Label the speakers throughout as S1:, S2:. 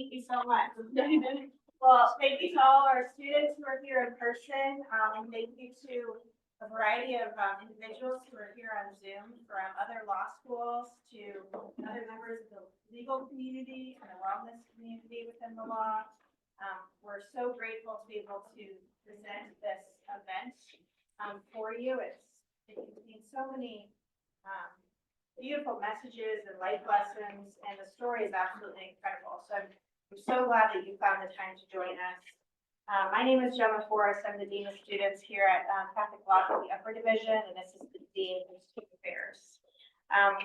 S1: Thank you so much. Well, thank you to all our students who are here in person. Thank you to a variety of individuals who are here on Zoom, from other law schools to other members of the legal community and the wellness community within the law. We're so grateful to be able to present this event for you. It contains so many beautiful messages and life lessons, and the story is absolutely incredible. So I'm so glad that you found the time to join us. My name is Gemma Forrest. I'm the Dean of Students here at Catholic Law for the Upper Division and Assistant Dean for Student Affairs.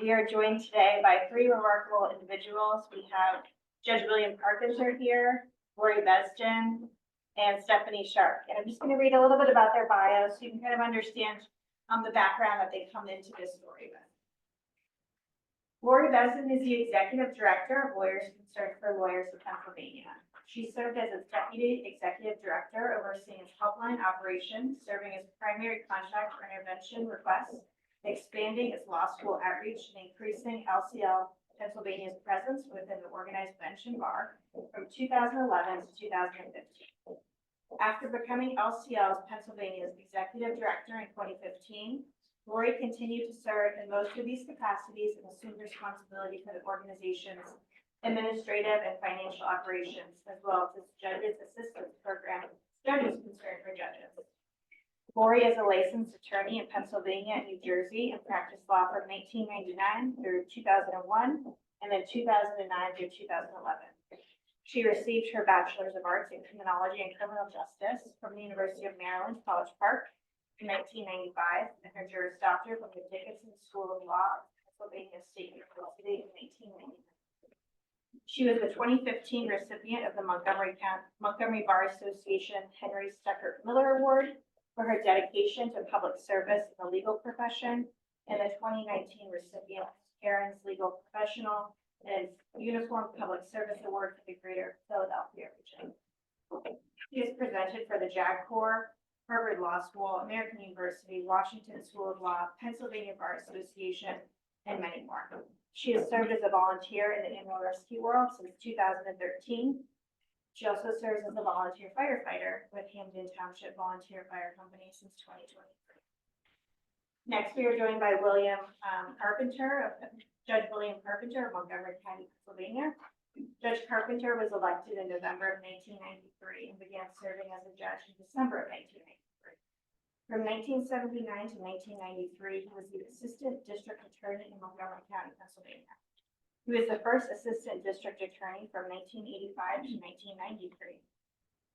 S1: We are joined today by three remarkable individuals. We have Judge William Carpenter here, Laurie Besden, and Stephanie Shark. And I'm just going to read a little bit about their bios so you can kind of understand the background that they come into this story with. Laurie Besden is the Executive Director of Lawyers Concerned for Lawyers of Pennsylvania. She served as its Deputy Executive Director, overseeing its helpline operations, serving as primary contact for intervention requests, expanding its law school outreach, and increasing LCL Pennsylvania's presence within the organized bench and bar from 2011 to 2015. After becoming LCL's Pennsylvania's Executive Director in 2015, Laurie continued to serve in most of these capacities and assumed responsibility for the organization's administrative and financial operations, as well as its Judges Assistance Program, Judges Concerned for Judges. Laurie is a licensed attorney in Pennsylvania and New Jersey and practiced law from 1999 through 2001, and then 2009 through 2011. She received her Bachelor's of Arts in Criminology and Criminal Justice from the University of Maryland, College Park, in 1995, and her Juris Doctor from the Dickinson School of Law at Pennsylvania State University in 1999. She was the 2015 recipient of the Montgomery Bar Association Henry Stuckert Miller Award for her dedication to public service in the legal profession, and the 2019 recipient of Karen's Legal Professional and Uniform Public Service Award for the Greater Philadelphia region. She is presented for the JAG Corps, Harvard Law School, American University, Washington School of Law, Pennsylvania Bar Association, and many more. She has served as a volunteer in the animal rescue world since 2013. She also serves as a volunteer firefighter with Hamden Township Volunteer Fire Company since 2023. Next, we are joined by Judge William Carpenter of Montgomery County, Pennsylvania. Judge Carpenter was elected in November of 1993 and began serving as a judge in December of 1993. From 1979 to 1993, he was the Assistant District Attorney in Montgomery County, Pennsylvania. He was the first Assistant District Attorney from 1985 to 1993.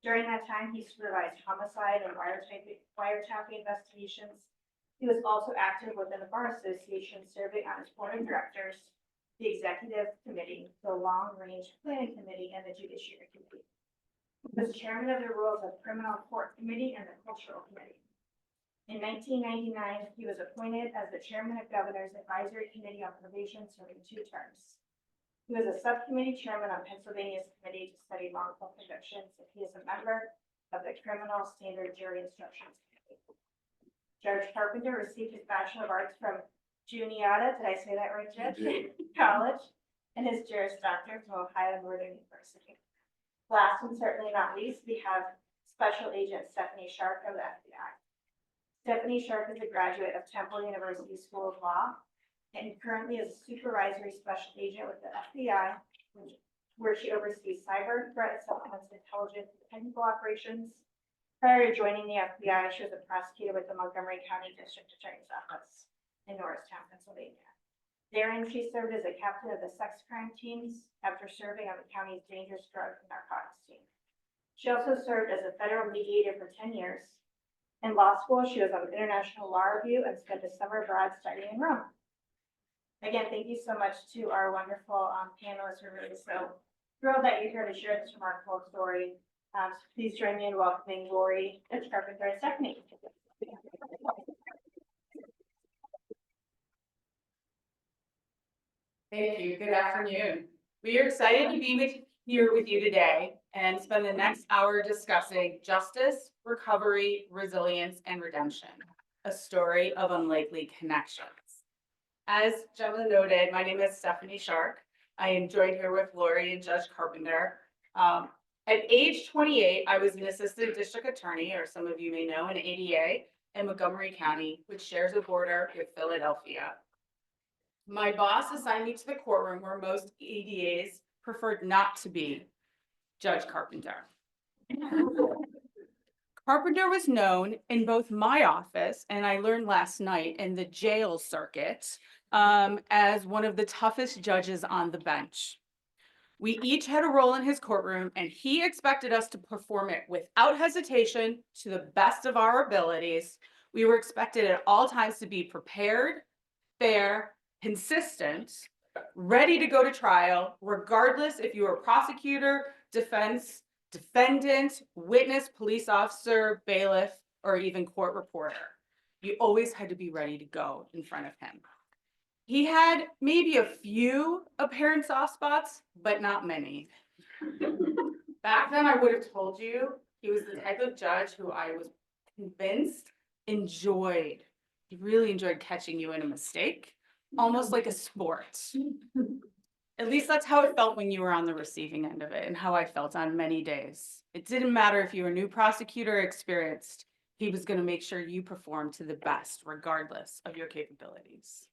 S1: During that time, he supervised homicide and wiretapping investigations. He was also active within the Bar Association, serving on its board of directors, the Executive Committee, the Long Range Planning Committee, and the Judiciary Committee. He was chairman of the Rules of Criminal Court Committee and the Cultural Committee. In 1999, he was appointed as the chairman of Governor's Advisory Committee on Probation, serving 2 terms. He was a subcommittee chairman on Pennsylvania's Committee to Study Wrongful Convictions, and he is a member of the Criminal Standard Jury Instructions Committee. Judge Carpenter received his Bachelor of Arts from Juniata, did I say that right, Judge? College, and his Juris Doctor from Ohio Northern University. Last and certainly not least, we have Special Agent Stephanie Shark of the FBI. Stephanie Shark is a graduate of Temple University School of Law and currently is a supervisory special agent with the FBI, where she oversees cyber threat assessments, intelligence, and technical operations. Prior to joining the FBI, she was a prosecutor with the Montgomery County District Attorney's Office in Norristown, Pennsylvania. Therein, she served as a captain of the sex crime teams after serving on the county's dangerous drug and narcotics team. She also served as a federal mediator for 10 years. In law school, she was on International Law Review and spent a summer abroad studying in Rome. Again, thank you so much to our wonderful panelists. We're really so thrilled that you're here to share this remarkable story. So please join me in welcoming Laurie, Judge Carpenter, and Stephanie.
S2: Thank you. Good afternoon. We are excited to be here with you today and spend the next hour discussing justice, recovery, resilience, and redemption, a story of unlikely connections. As Gemma noted, my name is Stephanie Shark. I am joined here with Laurie and Judge Carpenter. At age 28, I was an assistant district attorney, or some of you may know, an ADA in Montgomery County, which shares a border with Philadelphia. My boss assigned me to the courtroom where most ADAs preferred not to be, Judge Carpenter. Carpenter was known in both my office, and I learned last night in the jail circuit, as one of the toughest judges on the bench. We each had a role in his courtroom, and he expected us to perform it without hesitation to the best of our abilities. We were expected at all times to be prepared, fair, consistent, ready to go to trial, regardless if you were prosecutor, defense, defendant, witness, police officer, bailiff, or even court reporter. You always had to be ready to go in front of him. He had maybe a few apparent soft spots, but not many. Back then, I would have told you he was the type of judge who I was convinced enjoyed. He really enjoyed catching you in a mistake, almost like a sport. At least that's how it felt when you were on the receiving end of it, and how I felt on many days. It didn't matter if you were a new prosecutor or experienced, he was going to make sure you performed to the best, regardless of your capabilities.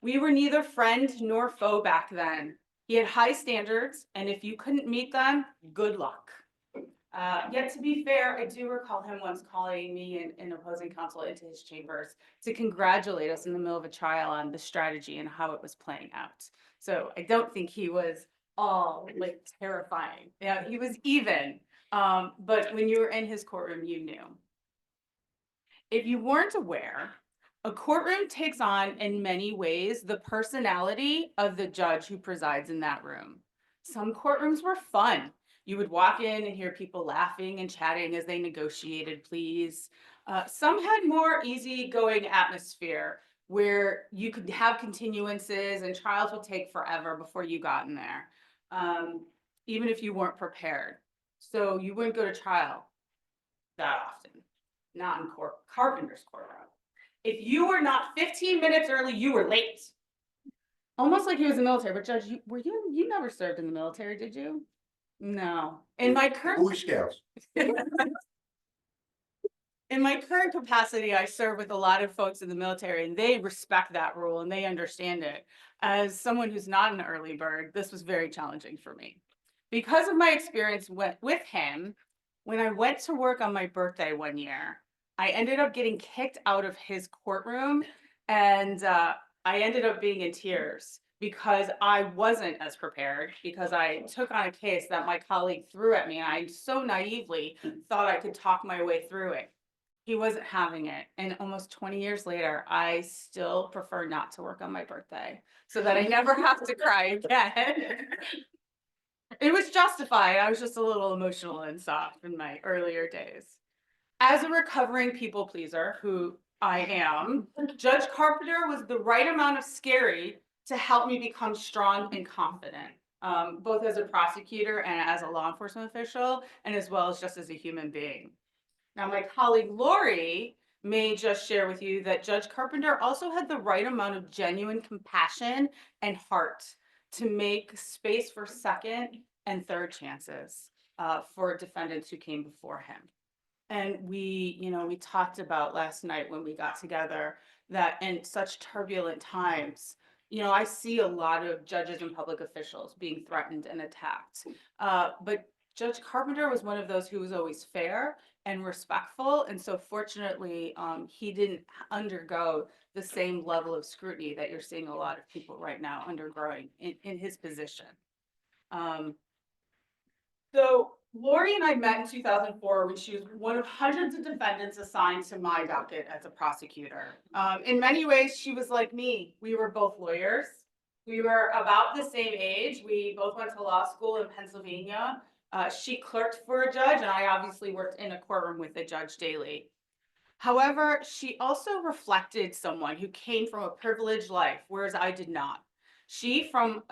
S2: We were neither friend nor foe back then. He had high standards, and if you couldn't meet them, good luck. Yet to be fair, I do recall him once calling me and opposing counsel into his chambers to congratulate us in the middle of a trial on the strategy and how it was playing out. So I don't think he was all like terrifying. Yeah, he was even. But when you were in his courtroom, you knew. If you weren't aware, a courtroom takes on, in many ways, the personality of the judge who presides in that room. Some courtrooms were fun. You would walk in and hear people laughing and chatting as they negotiated pleas. Some had more easygoing atmosphere where you could have continuances and trials would take forever before you got in there, even if you weren't prepared. So you wouldn't go to trial that often, not in Carpenter's courtroom. If you were not 15 minutes early, you were late. Almost like he was in the military. But Judge, you never served in the military, did you? No. In my current
S3: Boy Scouts.
S2: in my current capacity, I serve with a lot of folks in the military, and they respect that rule and they understand it. As someone who's not an early bird, this was very challenging for me. Because of my experience with him, when I went to work on my birthday one year, I ended up getting kicked out of his courtroom, and I ended up being in tears because I wasn't as prepared, because I took on a case that my colleague threw at me, and I so naively thought I could talk my way through it. He wasn't having it, and almost 20 years later, I still prefer not to work on my birthday so that I never have to cry again. It was justified. I was just a little emotional and soft in my earlier days. As a recovering people pleaser, who I am, Judge Carpenter was the right amount of scary to help me become strong and confident, both as a prosecutor and as a law enforcement official, and as well as just as a human being. Now, my colleague Laurie may just share with you that Judge Carpenter also had the right amount of genuine compassion and heart to make space for second and third chances for defendants who came before him. And we talked about last night when we got together that in such turbulent times, I see a lot of judges and public officials being threatened and attacked. But Judge Carpenter was one of those who was always fair and respectful. And so fortunately, he didn't undergo the same level of scrutiny that you're seeing a lot of people right now undergoing in his position. So Laurie and I met in 2004 when she was one of hundreds of defendants assigned to my docket as a prosecutor. In many ways, she was like me. We were both lawyers. We were about the same age. We both went to law school in Pennsylvania. She clerked for a judge, and I obviously worked in a courtroom with a judge daily. However, she also reflected someone who came from a privileged life, whereas I did not. She, from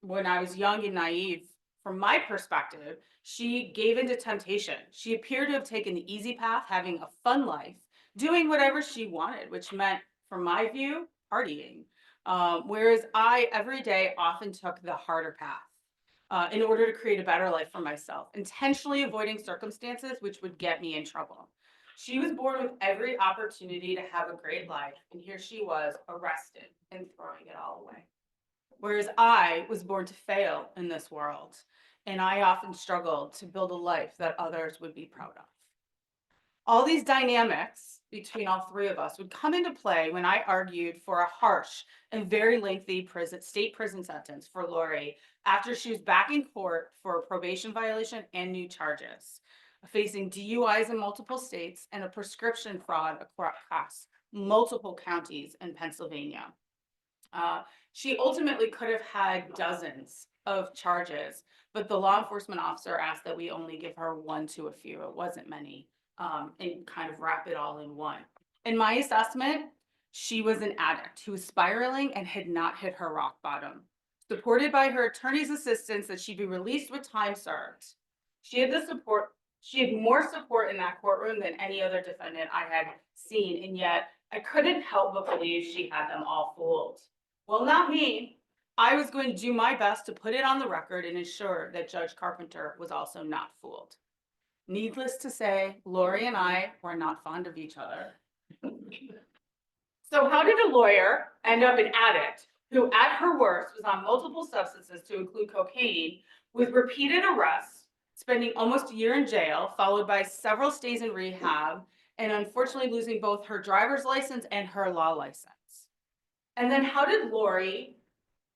S2: when I was young and naive, from my perspective, she gave into temptation. She appeared to have taken the easy path, having a fun life, doing whatever she wanted, which meant, from my view, partying. Whereas I, every day, often took the harder path. in order to create a better life for myself, intentionally avoiding circumstances which would get me in trouble. She was born with every opportunity to have a great life, and here she was arrested and throwing it all away. Whereas I was born to fail in this world, and I often struggled to build a life that others would be proud of. All these dynamics between all three of us would come into play when I argued for a harsh and very lengthy state prison sentence for Laurie after she was back in court for a probation violation and new charges, facing DUIs in multiple states and a prescription fraud across multiple counties in Pennsylvania. She ultimately could have had dozens of charges, but the law enforcement officer asked that we only give her one to a few. It wasn't many, and kind of wrap it all in one. In my assessment, she was an addict who was spiraling and had not hit her rock bottom. Supported by her attorney's assistance that she'd be released with time served. She had more support in that courtroom than any other defendant I had seen, and yet I couldn't help but believe she had them all fooled. Well, not me. I was going to do my best to put it on the record and ensure that Judge Carpenter was also not fooled. Needless to say, Laurie and I were not fond of each other. So how did a lawyer end up an addict who at her worst was on multiple substances to include cocaine, with repeated arrests, spending almost a year in jail, followed by several stays in rehab, and unfortunately losing both her driver's license and her law license? And then how did Laurie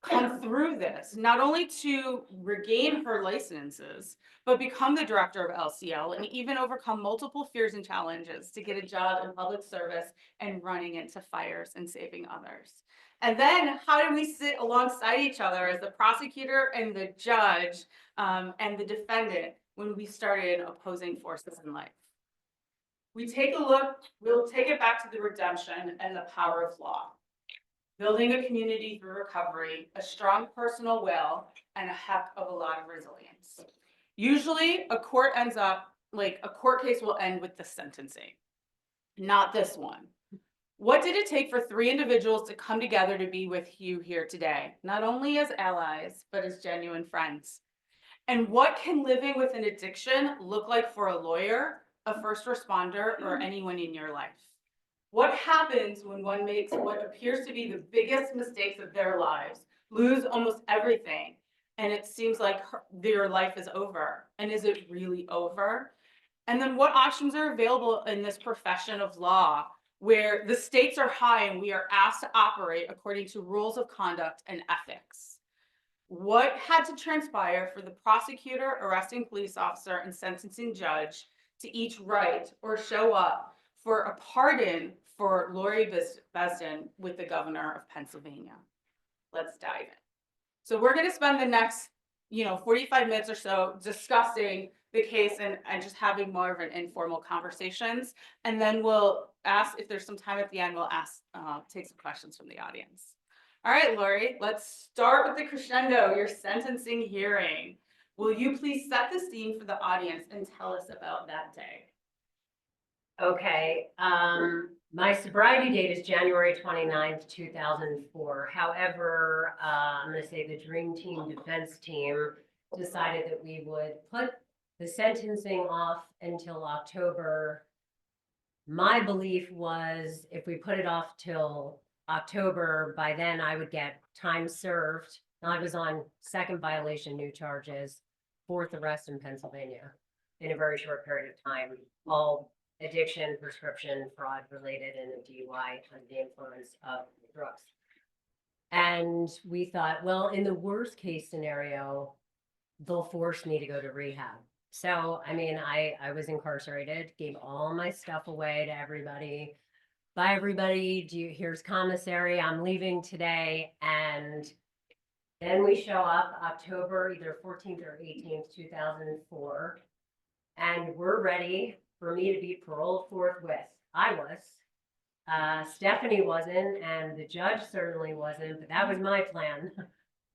S2: come through this, not only to regain her licenses, but become the director of LCL and even overcome multiple fears and challenges to get a job in public service and running into fires and saving others? And then how did we sit alongside each other as the prosecutor and the judge and the defendant when we started opposing forces in life? We'll take it back to the redemption and the power of law. Building a community through recovery, a strong personal will, and a heck of a lot of resilience. Usually a court case will end with the sentencing. Not this one. What did it take for three individuals to come together to be with you here today? Not only as allies, but as genuine friends. And what can living with an addiction look like for a lawyer, a first responder, or anyone in your life? What happens when one makes what appears to be the biggest mistakes of their lives, lose almost everything, and it seems like their life is over? And is it really over? And then what options are available in this profession of law, where the stakes are high and we are asked to operate according to rules of conduct and ethics? What had to transpire for the prosecutor, arresting police officer, and sentencing judge to each write or show up for a pardon for Laurie Besden with the governor of Pennsylvania? Let's dive in. So we're going to spend the next 45 minutes or so discussing the case and just having more of an informal conversations. And then we'll ask, if there's some time at the end, we'll take some questions from the audience. All right, Laurie, let's start with the crescendo, your sentencing hearing. Will you please set the scene for the audience and tell us about that day?
S3: Okay, my sobriety date is January 29th, 2004. However, I'm going to say the Dream Team defense team decided that we would put the sentencing off until October. My belief was if we put it off till October, by then I would get time served. I was on second violation, new charges, fourth arrest in Pennsylvania in a very short period of time, all addiction, prescription, fraud related, and a DUI under the influence of drugs. And we thought, well, in the worst case scenario, they'll force me to go to rehab. So, I mean, I was incarcerated, gave all my stuff away to everybody. Bye, everybody. Here's commissary. I'm leaving today. And then we show up October either 14th or 18th, 2004. And we're ready for me to be paroled forthwith. I was. Stephanie wasn't, and the judge certainly wasn't, but that was my plan.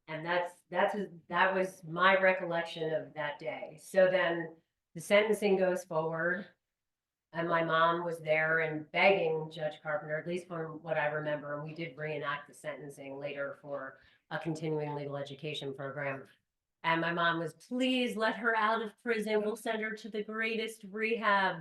S3: And that was my recollection of that day. So then the sentencing goes forward, and my mom was there and begging Judge Carpenter, at least from what I remember, and we did reenact the sentencing later for a continuing legal education program. And my mom was, please let her out of prison. We'll send her to the greatest rehab.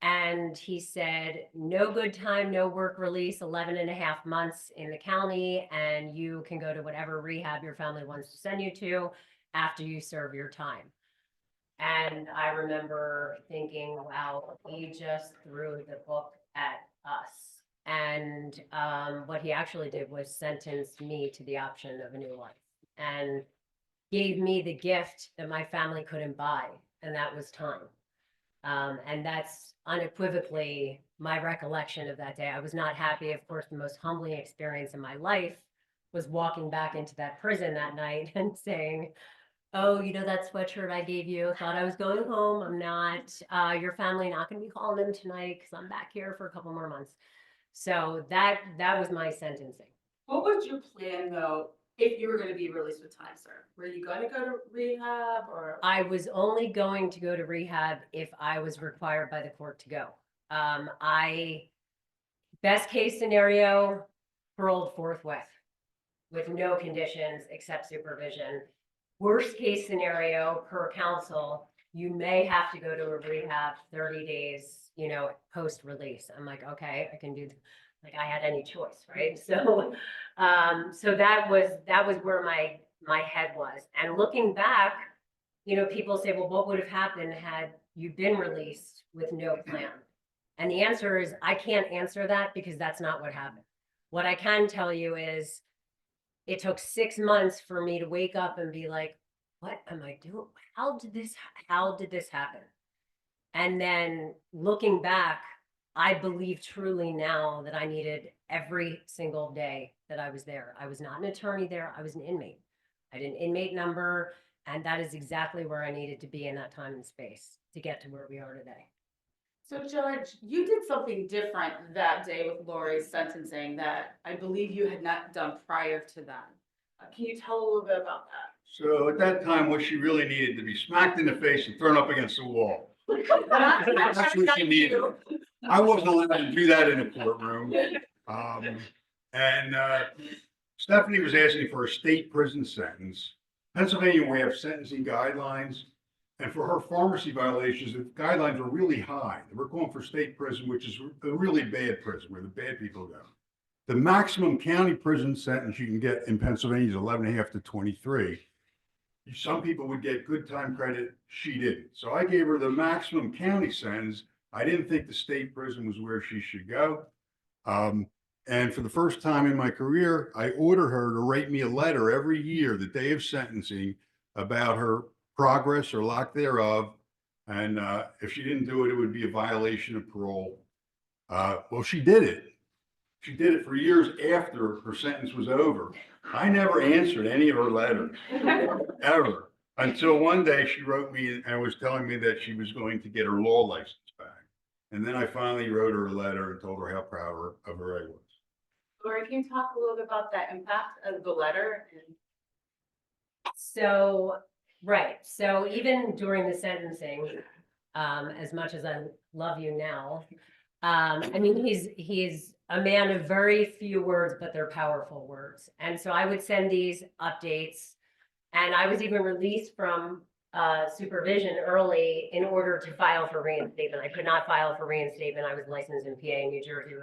S3: And he said, no good time, no work release, 11 and a half months in the county. And you can go to whatever rehab your family wants to send you to after you serve your time. And I remember thinking, wow, he just threw the book at us. And what he actually did was sentence me to the option of a new life and gave me the gift that my family couldn't buy, and that was time. And that's unequivocally my recollection of that day. I was not happy. Of course, the most humbling experience in my life was walking back into that prison that night and saying, oh, you know, that sweatshirt I gave you, thought I was going home. I'm not. Your family not going to be calling them tonight because I'm back here for a couple more months. So that was my sentencing.
S2: What was your plan though, if you were going to be released with time, sir? Were you going to go to rehab or?
S3: I was only going to go to rehab if I was required by the court to go. Best case scenario, paroled forthwith with no conditions except supervision. Worst case scenario, per counsel, you may have to go to a rehab 30 days, you know, post release. I'm like, okay, I can do, like I had any choice, right? So, so that was where my head was. And looking back, you know, people say, well, what would have happened had you been released with no plan? And the answer is, I can't answer that because that's not what happened. What I can tell you is, it took 6 months for me to wake up and be like, what am I doing? How did this happen? And then looking back, I believe truly now that I needed every single day that I was there. I was not an attorney there. I was an inmate. I had an inmate number, and that is exactly where I needed to be in that time and space to get to where we are today.
S2: So Judge, you did something different that day with Laurie's sentencing that I believe you had not done prior to that. Can you tell a little bit about that?
S4: So at that time, what she really needed to be smacked in the face and thrown up against the wall.
S2: That's
S4: what she needed. I wasn't allowed to do that in a courtroom. Stephanie was asking for a state prison sentence. Pennsylvania, we have sentencing guidelines. And for her pharmacy violations, the guidelines were really high. They were going for state prison, which is a really bad prison where the bad people go. The maximum county prison sentence you can get in Pennsylvania is 11.5 to 23. Some people would get good time credit. She didn't. So I gave her the maximum county sentence. I didn't think the state prison was where she should go. And for the first time in my career, I ordered her to write me a letter every year, the day of sentencing, about her progress or lack thereof. And if she didn't do it, it would be a violation of parole. Well, she did it. She did it for years after her sentence was over. I never answered any of her letters, ever, until one day she wrote me and was telling me that she was going to get her law license back. And then I finally wrote her a letter and told her how proud of her I was.
S2: Laurie, can you talk a little bit about that impact of the letter?
S3: So, right. So even during the sentencing, as much as I love you now, I mean, he's a man of very few words, but they're powerful words. And so I would send these updates, and I was even released from supervision early in order to file for reinstatement. I could not file for reinstatement. I was licensed in PA and New Jersey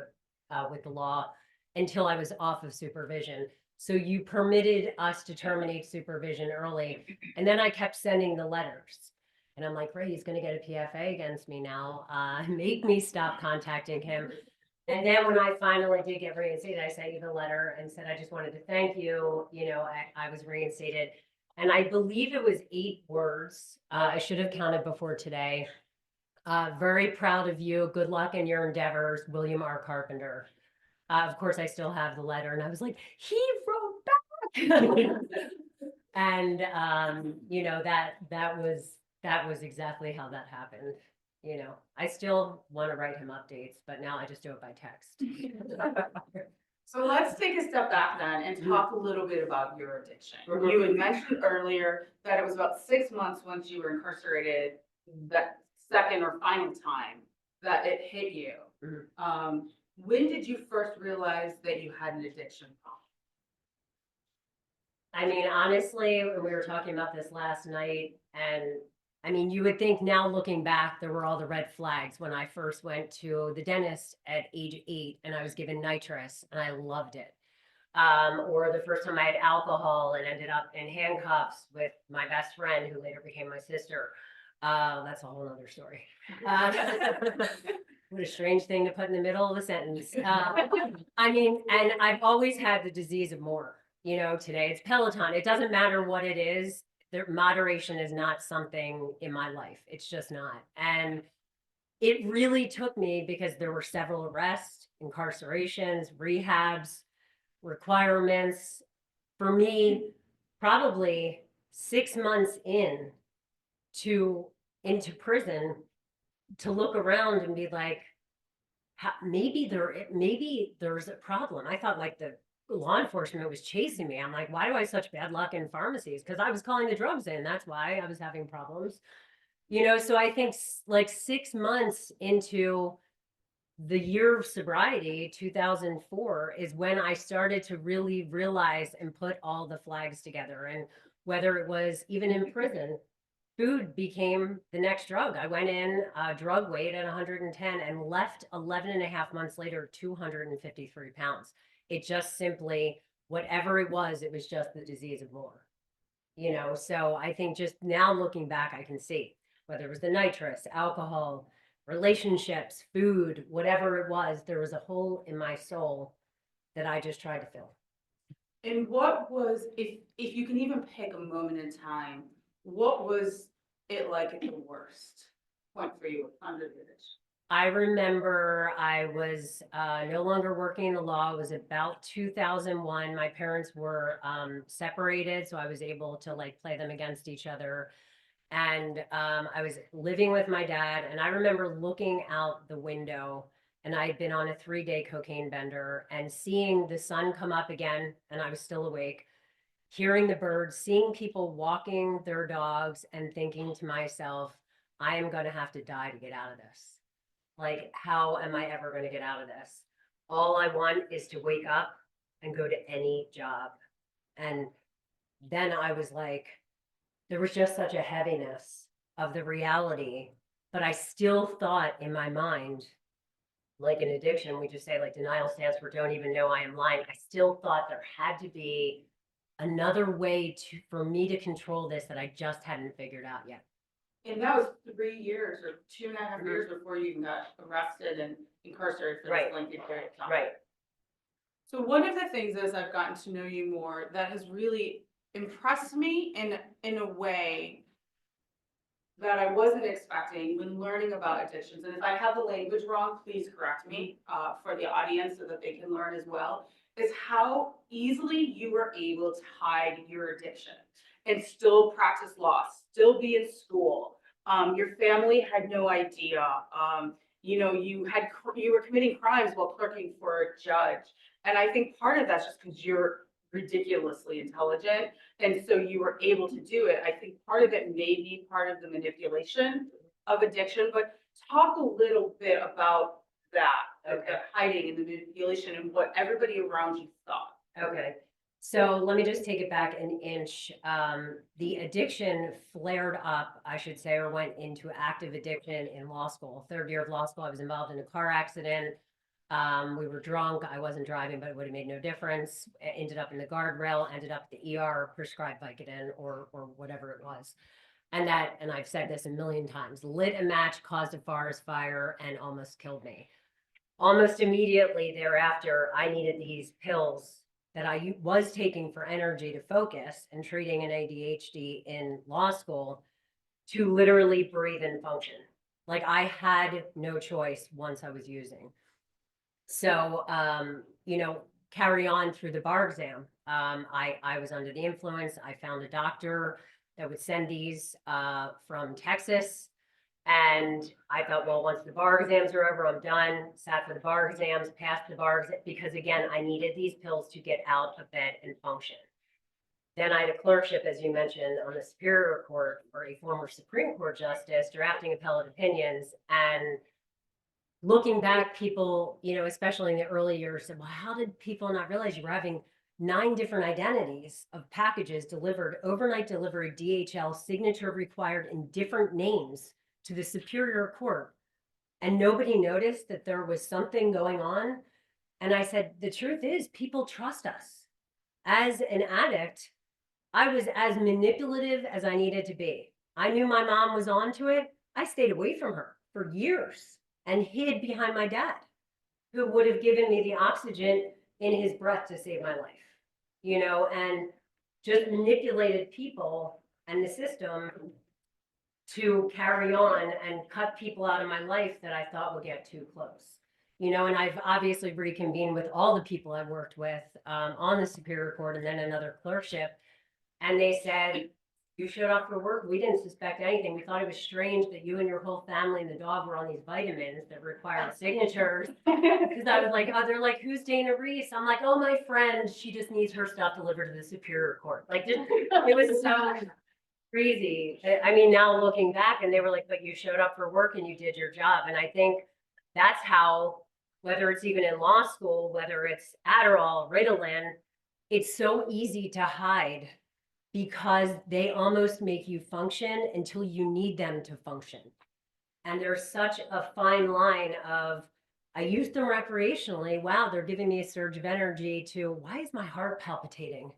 S3: with the law until I was off of supervision. So you permitted us to terminate supervision early. And then I kept sending the letters. And I'm like, Ray, he's going to get a PFA against me now. Make me stop contacting him. And then when I finally did get reinstated, I sent you the letter and said, I just wanted to thank you. You know, I was reinstated. And I believe it was 8 words. I should have counted before today. Very proud of you. Good luck in your endeavors, William R. Carpenter. Of course, I still have the letter. And I was like, he wrote back. And, you know, that was exactly how that happened. You know, I still want to write him updates, but now I just do it by text.
S2: So let's take a step back then and talk a little bit about your addiction. You had mentioned earlier that it was about 6 months once you were incarcerated, that second or final time that it hit you. When did you first realize that you had an addiction problem?
S3: I mean, honestly, we were talking about this last night, and I mean, you would think now looking back, there were all the red flags when I first went to the dentist at age 8 and I was given nitrous and I loved it. Or the first time I had alcohol and ended up in handcuffs with my best friend who later became my sister. That's a whole other story. What a strange thing to put in the middle of a sentence. I mean, and I've always had the disease of more. You know, today it's Peloton. It doesn't matter what it is. Moderation is not something in my life. It's just not. And it really took me because there were several arrests, incarcerations, rehabs, requirements. For me, probably 6 months into prison to look around and be like, maybe there's a problem. I thought like the law enforcement was chasing me. I'm like, why do I have such bad luck in pharmacies? Because I was calling the drugs in. That's why I was having problems. You know, so I think like 6 months into the year of sobriety, 2004, is when I started to really realize and put all the flags together. And whether it was even in prison, food became the next drug. I went in drug weight at 110 and left 11 and a half months later, 253 pounds. It just simply, whatever it was just the disease of more. You know, so I think just now looking back, I can see whether it was the nitrous, alcohol, relationships, food, whatever it was, there was a hole in my soul that I just tried to fill.
S2: And what was, if you can even pick a moment in time, what was it like at the worst point for you under the addiction?
S3: I remember I was no longer working in the law. It was about 2001. My parents were separated, so I was able to like play them against each other. And I was living with my dad, and I remember looking out the window, and I had been on a 3-day cocaine bender and seeing the sun come up again, and I was still awake, hearing the birds, seeing people walking their dogs, and thinking to myself, I am going to have to die to get out of this. Like, how am I ever going to get out of this? All I want is to wake up and go to any job. And then I was like, there was just such a heaviness of the reality, but I still thought in my mind, like an addiction, we just say like denial stands for don't even know I am lying. I still thought there had to be another way for me to control this that I just hadn't figured out yet.
S2: And that was 3 years or 2.5 years before you even got arrested and incarcerated for this lengthy period of time.
S3: Right.
S2: So one of the things as I've gotten to know you more that has really impressed me in a way that I wasn't expecting when learning about addictions. And if I have the language wrong, please correct me for the audience so that they can learn as well, is how easily you were able to hide your addiction and still practice law, still be in school. Your family had no idea. You know, you were committing crimes while clerking for a judge. And I think part of that's just because you're ridiculously intelligent. And so you were able to do it. I think part of it may be part of the manipulation of addiction, but talk a little bit about that, the hiding and the manipulation and what everybody around you thought.
S3: Okay. So let me just take it back an inch. The addiction flared up, I should say, or went into active addiction in law school. 3rd year of law school, I was involved in a car accident. We were drunk. I wasn't driving, but it would have made no difference. Ended up in the guardrail, ended up at the ER, prescribed Vicodin or whatever it was. And I've said this a million times, lit a match, caused a forest fire, and almost killed me. Almost immediately thereafter, I needed these pills that I was taking for energy to focus and treating an ADHD in law school to literally breathe and function. Like I had no choice once I was using. So, you know, carry on through the bar exam. I was under the influence. I found a doctor that would send these from Texas. And I thought, well, once the bar exams are over, I'm done. Sat for the bar exams, passed the bar exam, because again, I needed these pills to get out of bed and function. Then I had a clerkship, as you mentioned, on the Superior Court for a former Supreme Court justice, drafting appellate opinions. And looking back, people, you know, especially in the early years, said, well, how did people not realize you were having 9 different identities of packages delivered, overnight delivery, DHL, signature required in different names to the Superior Court. And nobody noticed that there was something going on. And I said, the truth is, people trust us. As an addict, I was as manipulative as I needed to be. I knew my mom was onto it. I stayed away from her for years and hid behind my dad, who would have given me the oxygen in his breath to save my life, you know, and just manipulated people and the system to carry on and cut people out of my life that I thought would get too close. You know, and I've obviously reconvened with all the people I worked with on the Superior Court and then another clerkship. And they said, you showed up for work. We didn't suspect anything. We thought it was strange that you and your whole family and the dog were on these vitamins that required signatures. Because I was like, oh, they're like, who's Dana Reese? I'm like, oh, my friend. She just needs her stuff delivered to the Superior Court. Like, just, it was so crazy. I mean, now looking back, and they were like, but you showed up for work and you did your job. And I think that's how, whether it's even in law school, whether it's Adderall, Ritalin, it's so easy to hide because they almost make you function until you need them to function. And there's such a fine line of, I use them recreationally. Wow, they're giving me a surge of energy, to why is my heart palpitating?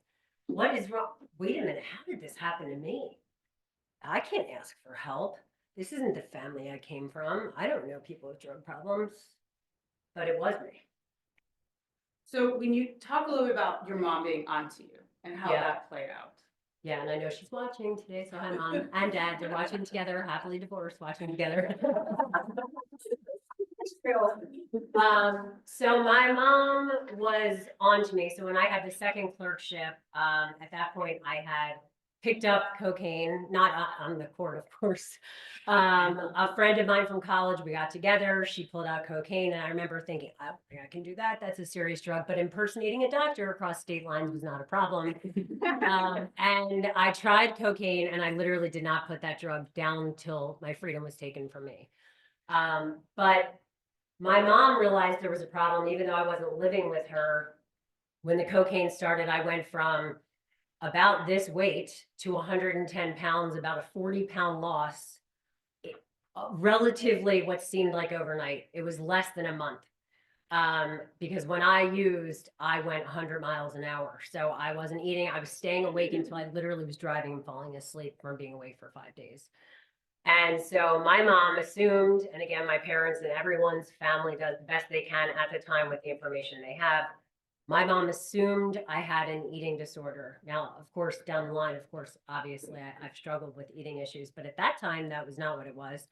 S3: What is wrong? Wait a minute, how did this happen to me? I can't ask for help. This isn't the family I came from. I don't know people with drug problems, but it was me.
S2: So when you talk a little bit about your mom being onto you and how
S3: Yeah.
S2: that played out.
S3: Yeah, and I know she's watching today, so hi, Mom and Dad. They're watching together, happily divorced, watching together. So my mom was on to me. So when I had the second clerkship, at that point I had picked up cocaine, not on the court, of course. A friend of mine from college, we got together, she pulled out cocaine, and I remember thinking, I don't think I can do that. That's a serious drug, but impersonating a doctor across state lines was not a problem. And I tried cocaine, and I literally did not put that drug down till my freedom was taken from me. But my mom realized there was a problem, even though I wasn't living with her. When the cocaine started, I went from about this weight to 110 pounds, about a 40-pound loss. Relatively what seemed like overnight. It was less than a month. Because when I used, I went 100 miles an hour. So I wasn't eating, I was staying awake until I literally was driving and falling asleep from being awake for 5 days. And so my mom assumed, and again, my parents and everyone's family does the best they can at the time with the information they have. My mom assumed I had an eating disorder. Now, of course, down the line, of course, obviously, I've struggled with eating issues, but at that time, that was not what it was.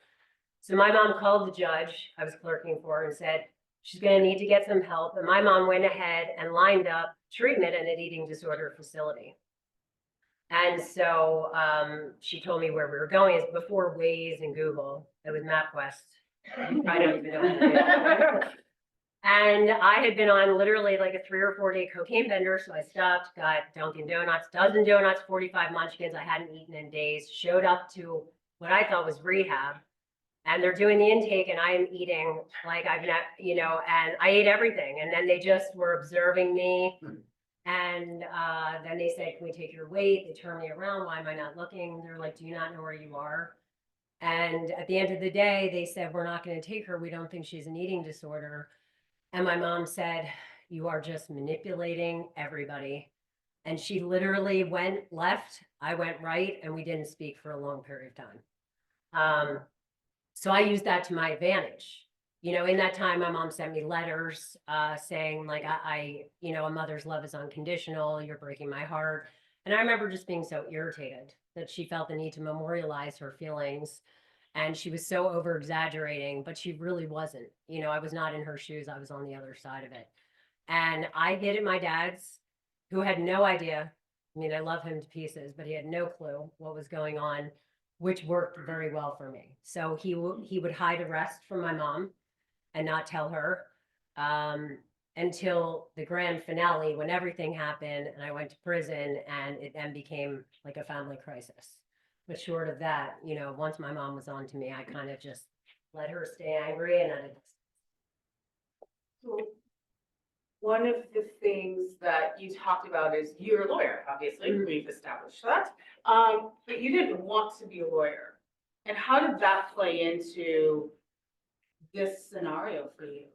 S3: So my mom called the judge I was clerking for and said, she's going to need to get some help. And my mom went ahead and lined up treatment in an eating disorder facility. And so she told me where we were going. It's before Waze and Google. It was MapQuest. You probably don't even know what it is. And I had been on literally like a 3 or 4 day cocaine bender. So I stopped, got Dunkin' Donuts, dozen donuts, 45 munchkins I hadn't eaten in days, showed up to what I thought was rehab. And they're doing the intake and I am eating like I've not, you know, and I ate everything. And then they just were observing me. And then they said, can we take your weight? They turned me around. Why am I not looking? They're like, do you not know where you are? And at the end of the day, they said, we're not going to take her. We don't think she's an eating disorder. And my mom said, you are just manipulating everybody. And she literally went left, I went right, and we didn't speak for a long period of time. So I used that to my advantage. You know, in that time, my mom sent me letters saying like, you know, a mother's love is unconditional. You're breaking my heart. And I remember just being so irritated that she felt the need to memorialize her feelings. And she was so over exaggerating, but she really wasn't. You know, I was not in her shoes. I was on the other side of it. And I hid at my dad's, who had no idea. I mean, I love him to pieces, but he had no clue what was going on, which worked very well for me. So he would hide arrest from my mom and not tell her until the grand finale, when everything happened and I went to prison, and it then became like a family crisis. But short of that, you know, once my mom was on to me, I kind of just let her stay angry, and I
S2: one of the things that you talked about is you're a lawyer, obviously, we've established that. But you didn't want to be a lawyer. And how did that play into this scenario for you?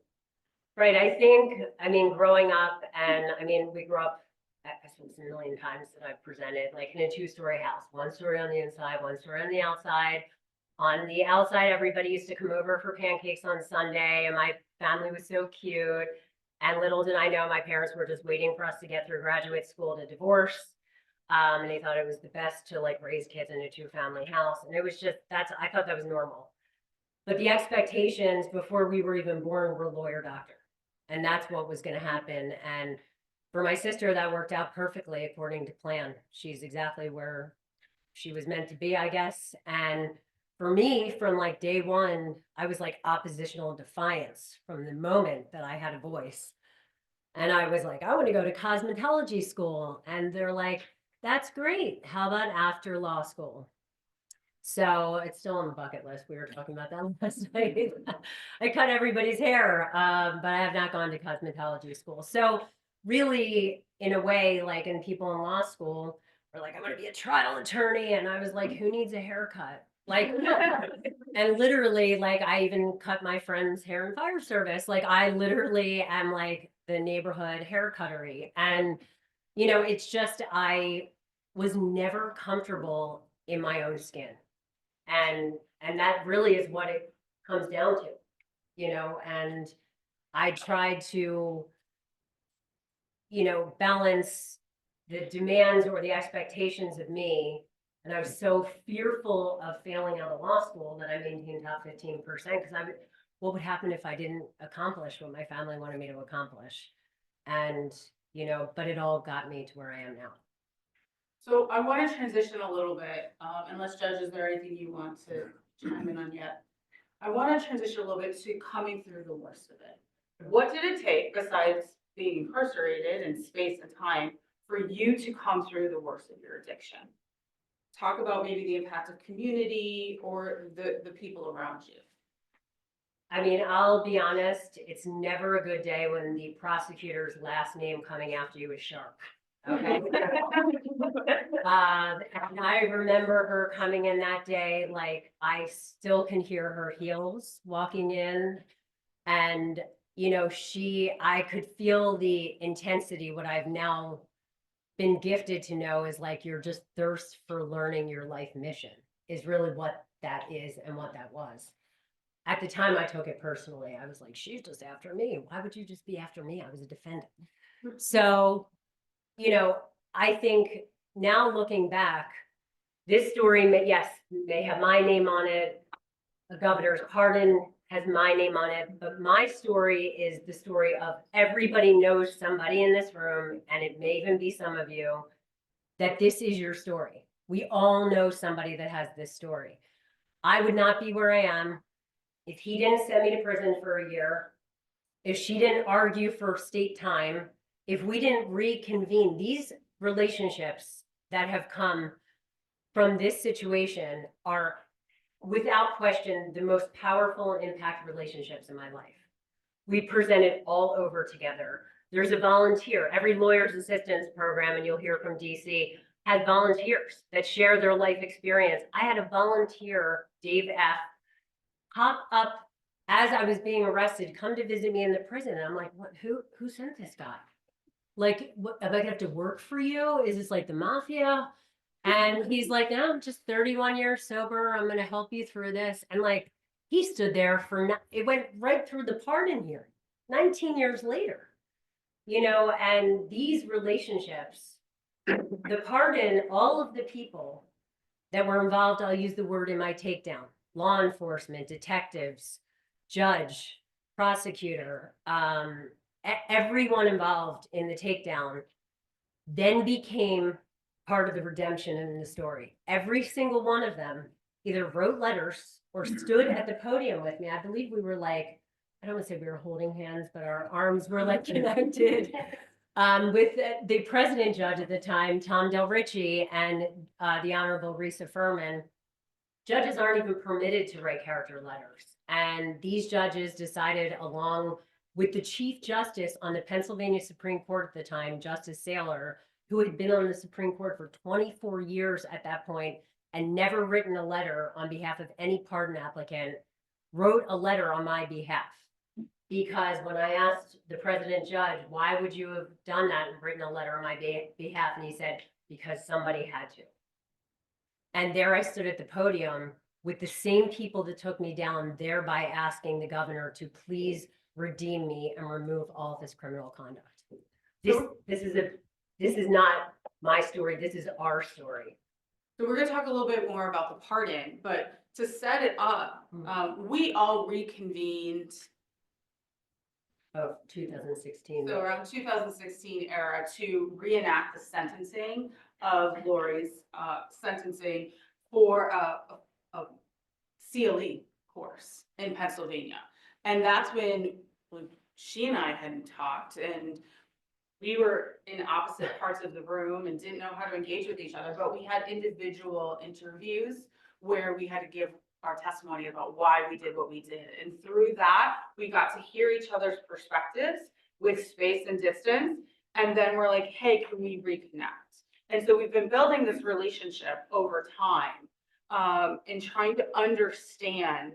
S3: Right, I think, I mean, growing up, and I mean, we grew up, I suppose a million times that I've presented, like in a two-story house, one story on the inside, one story on the outside. On the outside, everybody used to come over for pancakes on Sunday, and my family was so cute. And little did I know, my parents were just waiting for us to get through graduate school to divorce. And they thought it was the best to like raise kids in a two-family house. And it was just, I thought that was normal. But the expectations before we were even born were lawyer, doctor. And that's what was going to happen. And for my sister, that worked out perfectly according to plan. She's exactly where she was meant to be, I guess. And for me, from like day one, I was like oppositional defiance from the moment that I had a voice. And I was like, I want to go to cosmetology school. And they're like, that's great. How about after law school? So it's still on the bucket list. We were talking about that last night. I cut everybody's hair, but I have not gone to cosmetology school. So really, in a way, like in people in law school were like, I'm going to be a trial attorney. And I was like, who needs a haircut? Like, and literally, like, I even cut my friend's hair in fire service. Like, I literally am like the neighborhood hair cuttery. And, you know, it's just, I was never comfortable in my own skin. And that really is what it comes down to, you know, and I tried to, you know, balance the demands or the expectations of me. And I was so fearful of failing out of law school that I maintained top 15% because what would happen if I didn't accomplish what my family wanted me to accomplish? And, you know, but it all got me to where I am now.
S2: So I want to transition a little bit, unless Judge, is there anything you want to chime in on yet? I want to transition a little bit to coming through the worst of it. What did it take, besides being incarcerated in space and time, for you to come through the worst of your addiction? Talk about maybe the impact of community or the people around you.
S3: I mean, I'll be honest, it's never a good day when the prosecutor's last name coming after you is Sharp. Okay. And I remember her coming in that day, like I still can hear her heels walking in. And, you know, I could feel the intensity. What I've now been gifted to know is like your just thirst for learning your life mission is really what that is and what that was. At the time, I took it personally. I was like, she's just after me. Why would you just be after me? I was a defendant. So, you know, I think now looking back, this story, yes, may have my name on it. The governor's pardon has my name on it, but my story is the story of everybody knows somebody in this room, and it may even be some of you, that this is your story. We all know somebody that has this story. I would not be where I am if he didn't send me to prison for a year, if she didn't argue for state time, if we didn't reconvene. These relationships that have come from this situation are without question the most powerful and impact relationships in my life. We presented all over together. There's a volunteer. Every lawyer's assistance program, and you'll hear from DC, has volunteers that share their life experience. I had a volunteer, Dave F., pop up as I was being arrested, come to visit me in the prison. And I'm like, what? Who sent this guy? Like, what, am I gonna have to work for you? Is this like the mafia? And he's like, no, I'm just 31 years sober. I'm gonna help you through this. And like, he stood there it went right through the pardon hearing, 19 years later, you know, and these relationships, the pardon, all of the people that were involved, I'll use the word in my takedown, law enforcement, detectives, judge, prosecutor, everyone involved in the takedown then became part of the redemption in the story. Every single one of them either wrote letters or stood at the podium with me. I believe we were like, I don't want to say we were holding hands, but our arms were like connected with the president judge at the time, Tom Del Ricci, and the Honorable Risa Furman. Judges aren't even permitted to write character letters. And these judges decided along with the Chief Justice on the Pennsylvania Supreme Court at the time, Justice Saylor, who had been on the Supreme Court for 24 years at that point and never written a letter on behalf of any pardon applicant, wrote a letter on my behalf. Because when I asked the president judge, why would you have done that and written a letter on my behalf? And he said, because somebody had to. And there I stood at the podium with the same people that took me down, thereby asking the governor to please redeem me and remove all of this criminal conduct. This is not my story. This is our story.
S2: So we're gonna talk a little bit more about the pardon, but to set it up, we all reconvened.
S3: Of 2016.
S2: So around 2016 era to reenact the sentencing of Laurie's sentencing for a CLE course in Pennsylvania. And that's when she and I hadn't talked, and we were in opposite parts of the room and didn't know how to engage with each other, but we had individual interviews where we had to give our testimony about why we did what we did. And through that, we got to hear each other's perspectives with space and distance. And then we're like, hey, can we reconnect? And so we've been building this relationship over time, and trying to understand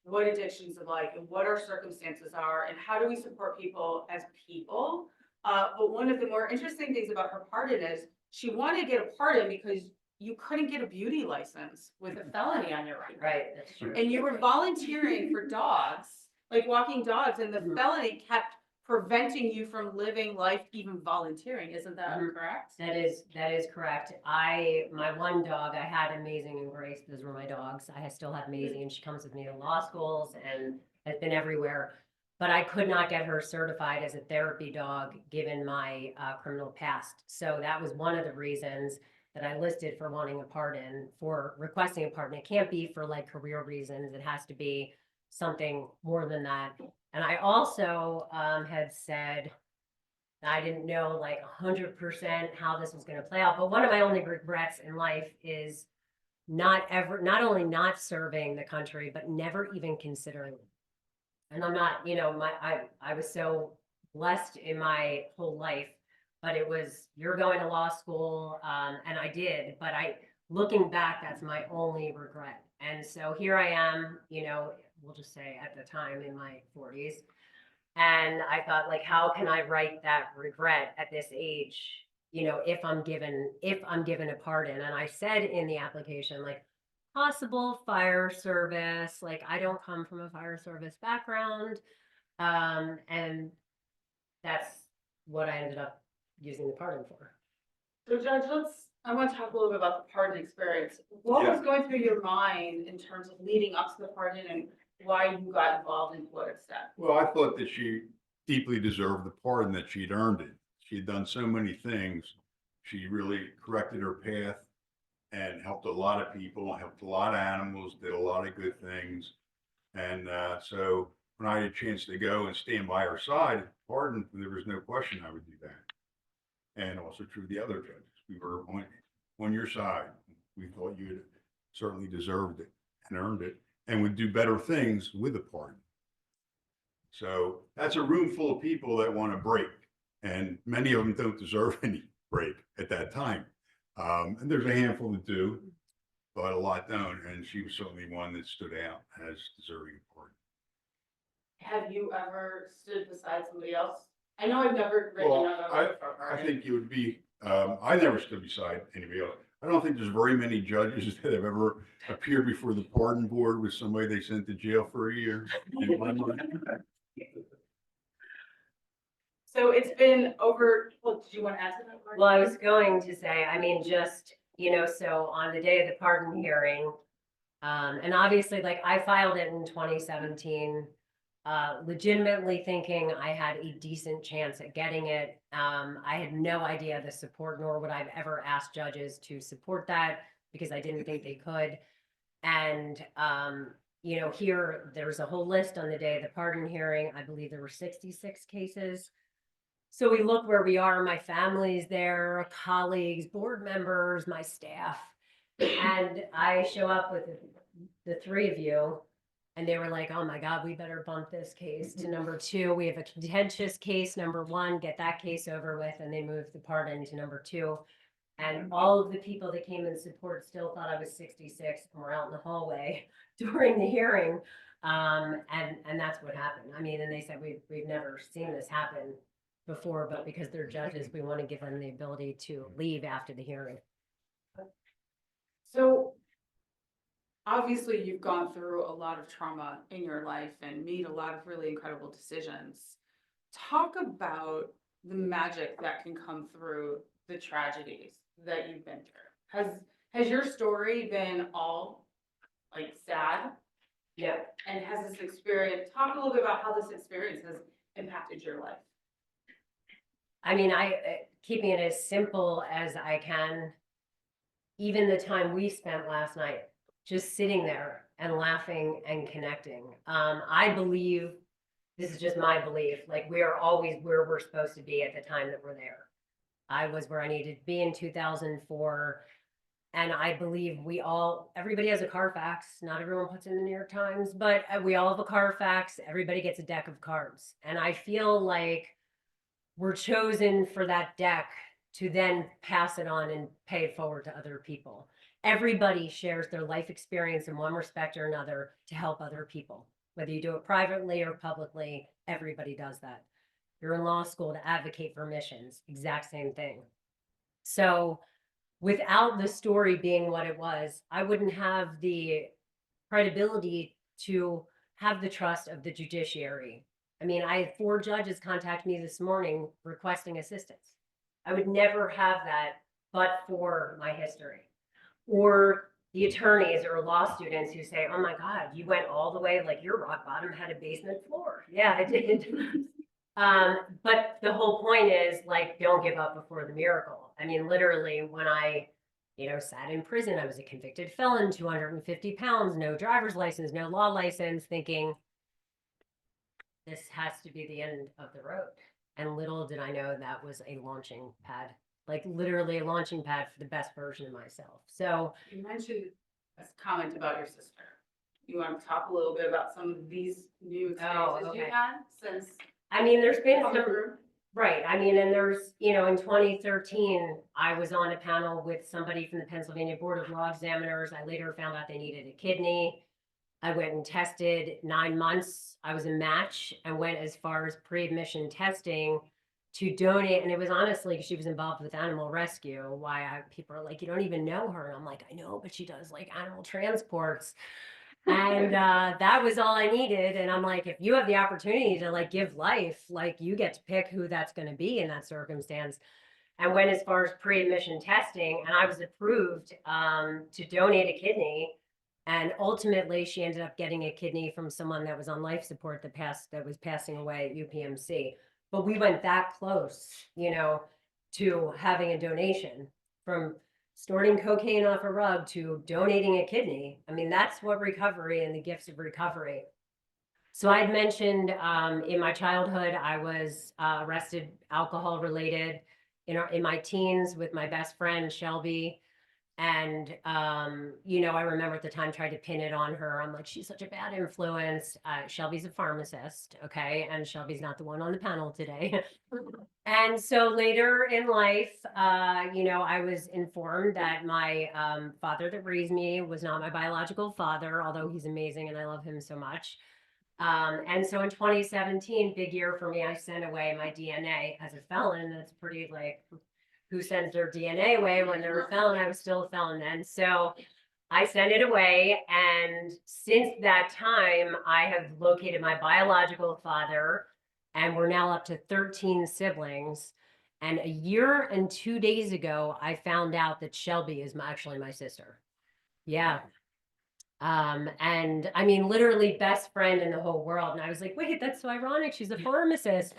S2: what addictions are like and what our circumstances are and how do we support people as people. But one of the more interesting things about her pardon is she wanted to get a pardon because you couldn't get a beauty license with a felony on your record.
S3: Right, that's true.
S2: And you were volunteering for dogs, like walking dogs, and the felony kept preventing you from living life, even volunteering. Isn't that correct?
S3: That is correct. My one dog, I had Amazing and Grace. Those were my dogs. I still have Amazing, and she comes with me to law schools and has been everywhere. But I could not get her certified as a therapy dog given my criminal past. So that was one of the reasons that I listed for wanting a pardon, for requesting a pardon. It can't be for like career reasons. It has to be something more than that. And I also had said I didn't know like 100% how this was going to play out. But one of my only regrets in life is not only not serving the country, but never even considering it. And I'm not, I was so blessed in my whole life, but it was, you're going to law school, and I did, but looking back, that's my only regret. And so here I am, we'll just say at the time in my 40s. And I thought, like, how can I write that regret at this age, if I'm given a pardon? And I said in the application, like, possible fire service, like I don't come from a fire service background. And that's what I ended up using the pardon for.
S2: So Judge, I want to talk a little bit about the pardon experience. What was going through your mind in terms of leading up to the pardon and why you got involved in what it's done?
S4: Well, I thought that she deeply deserved the pardon, that she'd earned it. She had done so many things. She really corrected her path and helped a lot of people, helped a lot of animals, did a lot of good things. And so when I had a chance to go and stand by her side, pardon, there was no question I would do that. And also true of the other judges. We were on your side. We thought you had certainly deserved it and earned it and would do better things with a pardon. So that's a room full of people that want to break. And many of them don't deserve any break at that time. And there's a handful that do, but a lot don't. And she was certainly one that stood out as deserving a pardon.
S2: Have you ever stood beside somebody else? I know I've never written
S4: Well,
S2: I
S4: I think you would be, I never stood beside anybody else. I don't think there's very many judges that have ever appeared before the pardon board with somebody they sent to jail for a year. In my mind.
S2: So it's been over, well, did you want to add to that? Mark?
S3: Well, I was going to say, I mean, just, so on the day of the pardon hearing, and obviously, like, I filed it in 2017, legitimately thinking I had a decent chance at getting it. I had no idea the support, nor would I've ever asked judges to support that because I didn't think they could. And, here, there's a whole list on the day of the pardon hearing. I believe there were 66 cases. So we look where we are, my family's there, colleagues, board members, my staff. And I show up with the three of you And they were like, oh my God, we better bump this case to number 2. We have a contentious case, number 1, get that case over with. And they moved the pardon to number 2. And all of the people that came in support still thought I was 66 and were out in the hallway during the hearing. And that's what happened. I mean, and they said, we've never seen this happen before, but because they're judges, we want to give them the ability to leave after the hearing.
S2: So obviously you've gone through a lot of trauma in your life and made a lot of really incredible decisions. Talk about the magic that can come through the tragedies that you've been through. Has your story been all like sad?
S3: Yeah.
S2: And has this experience, talk a little bit about how this experience has impacted your life.
S3: I mean, keeping it as simple as I can, even the time we spent last night, just sitting there and laughing and connecting. I believe, this is just my belief, like we are always where we're supposed to be at the time that we're there. I was where I needed to be in 2004. And I believe everybody has a Carfax. Not everyone puts in the New York Times, but we all have a Carfax. Everybody gets a deck of cards. And I feel like we're chosen for that deck to then pass it on and pay it forward to other people. Everybody shares their life experience in one respect or another to help other people. Whether you do it privately or publicly, everybody does that. You're in law school to advocate for missions, exact same thing. So without the story being what it was, I wouldn't have the credibility to have the trust of the judiciary. I mean, I had 4 judges contact me this morning requesting assistance. I would never have that but for my history. Or the attorneys or law students who say, oh my God, you went all the way, like your rock bottom had a basement floor. Yeah, I did. But the whole point is like, don't give up before the miracle. I mean, literally when I, sat in prison, I was a convicted felon, 250 pounds, no driver's license, no law license, thinking this has to be the end of the road. And little did I know that was a launching pad, like literally a launching pad for the best version of myself. So
S2: you mentioned a comment about your sister. You want to talk a little bit about some of these new experiences you've had since?
S3: I mean, there's been some,
S2: through?
S3: right. I mean, and there's, in 2013, I was on a panel with somebody from the Pennsylvania Board of Law Examiners. I later found out they needed a kidney. I went and tested 9 months. I was a match and went as far as pre-admission testing to donate. And it was honestly, she was involved with animal rescue. People are like, you don't even know her. And I'm like, I know, but she does like animal transports. And that was all I needed. And I'm like, if you have the opportunity to like give life, like you get to pick who that's going to be in that circumstance. And went as far as pre-admission testing, and I was approved to donate a kidney. And ultimately, she ended up getting a kidney from someone that was on life support that was passing away at UPMC. But we went that close, to having a donation, from snorting cocaine off a rug to donating a kidney. I mean, that's what recovery and the gifts of recovery. So I'd mentioned in my childhood, I was arrested, alcohol related, in my teens with my best friend, Shelby. And, I remember at the time tried to pin it on her. I'm like, she's such a bad influence. Shelby's a pharmacist. Okay. And Shelby's not the one on the panel today. And so later in life, I was informed that my father that raised me was not my biological father, although he's amazing and I love him so much. And so in 2017, big year for me, I sent away my DNA as a felon. That's pretty like, who sends their DNA away when they're a felon? I was still a felon then. So I sent it away. And since that time, I have located my biological father, and we're now up to 13 siblings. And a year and 2 days ago, I found out that Shelby is actually my sister. Yeah. And I mean, literally best friend in the whole world. And I was like, wait, that's so ironic. She's a pharmacist.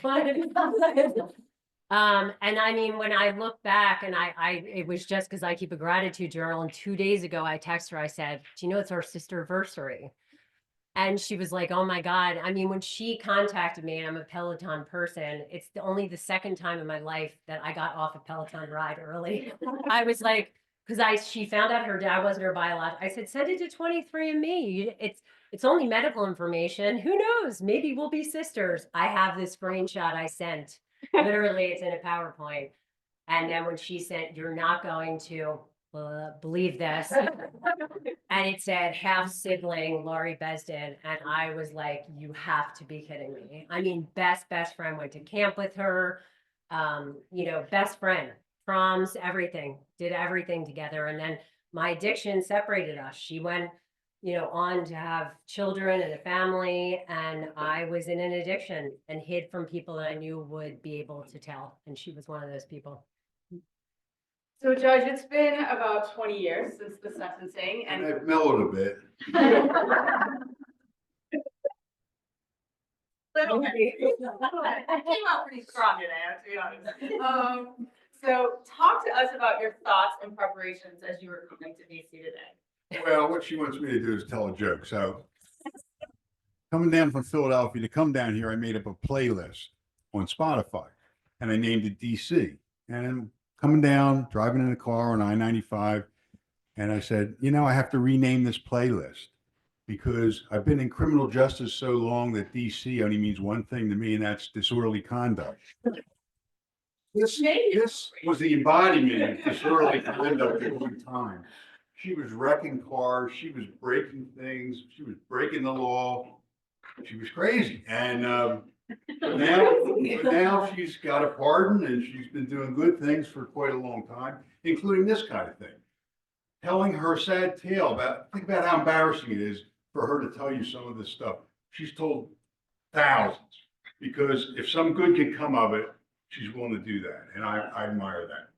S3: And I mean, when I look back and it was just because I keep a gratitude journal. And 2 days ago, I texted her, I said, do you know, it's our sisterversary. And she was like, oh my God. I mean, when she contacted me, and I'm a Peloton person, it's only the second time in my life that I got off a Peloton ride early. I was like, because she found out her dad wasn't her biological. I said, send it to 23andMe. It's only medical information. Who knows? Maybe we'll be sisters. I have this screenshot I sent. Literally, it's in a PowerPoint. And then when she said, you're not going to believe this. And it said half sibling Laurie Besden. And I was like, you have to be kidding me. I mean, best friend, went to camp with her. Best friend, proms, everything, did everything together. And then my addiction separated us. She went, on to have children and a family. And I was in an addiction and hid from people that I knew would be able to tell. And she was one of those people.
S2: So Judge, it's been about 20 years since the sentencing
S4: And
S2: and
S4: I've mellowed a bit.
S2: little bit. I came out pretty strong today, to be honest. So talk to us about your thoughts and preparations as you were coming to DC today.
S4: Well, what she wants me to do is tell a joke. So coming down from Philadelphia to come down here, I made up a playlist on Spotify and I named it DC. And coming down, driving in the car on I-95, and I said, I have to rename this playlist because I've been in criminal justice so long that DC only means one thing to me, and that's disorderly conduct. This was the embodiment of disorderly conduct at one time. She was wrecking cars, she was breaking things, she was breaking the law. She was crazy. And now she's got a pardon and she's been doing good things for quite a long time, including this kind of thing. Telling her sad tale think about how embarrassing it is for her to tell you some of this stuff. She's told thousands because if some good can come of it, she's willing to do that. And I admire that.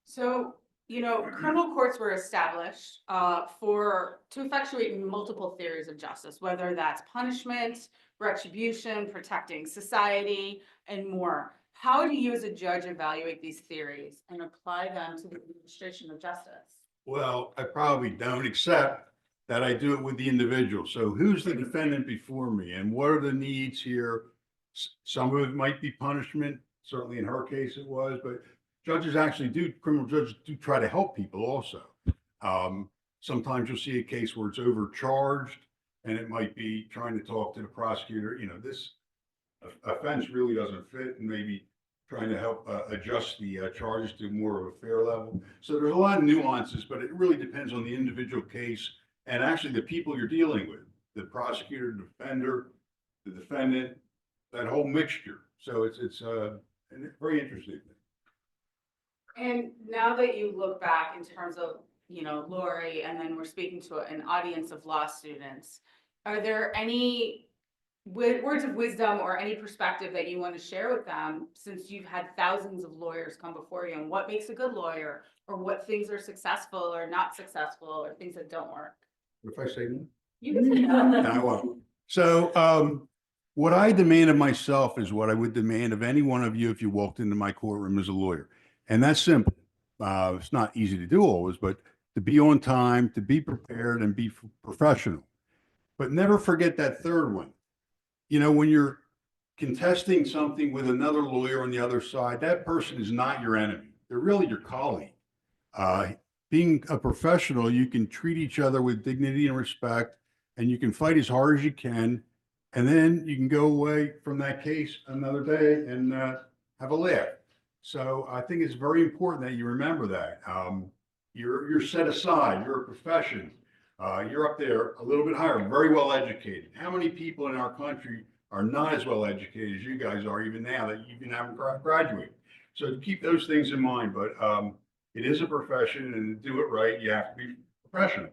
S2: So, criminal courts were established to effectuate multiple theories of justice, whether that's punishment, retribution, protecting society, and more. How do you as a judge evaluate these theories and apply them to the administration of justice?
S4: Well, I probably don't, except that I do it with the individual. So who's the defendant before me and what are the needs here? Some of it might be punishment. Certainly in her case it was, but criminal judges do try to help people also. Sometimes you'll see a case where it's overcharged and it might be trying to talk to the prosecutor, this offense really doesn't fit, and maybe trying to help adjust the charges to more of a fair level. So there's a lot of nuances, but it really depends on the individual case and actually the people you're dealing with, the prosecutor, the defender, the defendant, that whole mixture. So it's a very interesting thing.
S2: And now that you look back in terms of, Laurie, and then we're speaking to an audience of law students, are there any words of wisdom or any perspective that you want to share with them, since you've had thousands of lawyers come before you, and what makes a good lawyer, or what things are successful or not successful, or things that don't work?
S4: If I say no?
S2: You can say no.
S4: No, I won't. So what I demand of myself is what I would demand of any one of you if you walked into my courtroom as a lawyer. And that's simple. It's not easy to do always, but to be on time, to be prepared, and be professional. But never forget that third one. When you're contesting something with another lawyer on the other side, that person is not your enemy. They're really your colleague. Being a professional, you can treat each other with dignity and respect, and you can fight as hard as you can. And then you can go away from that case another day and have a laugh. So I think it's very important that you remember that. You're set aside, you're a profession. You're up there a little bit higher, very well educated. How many people in our country are not as well educated as you guys are even now that you even haven't graduated? So keep those things in mind, but it is a profession, and to do it right, you have to be professional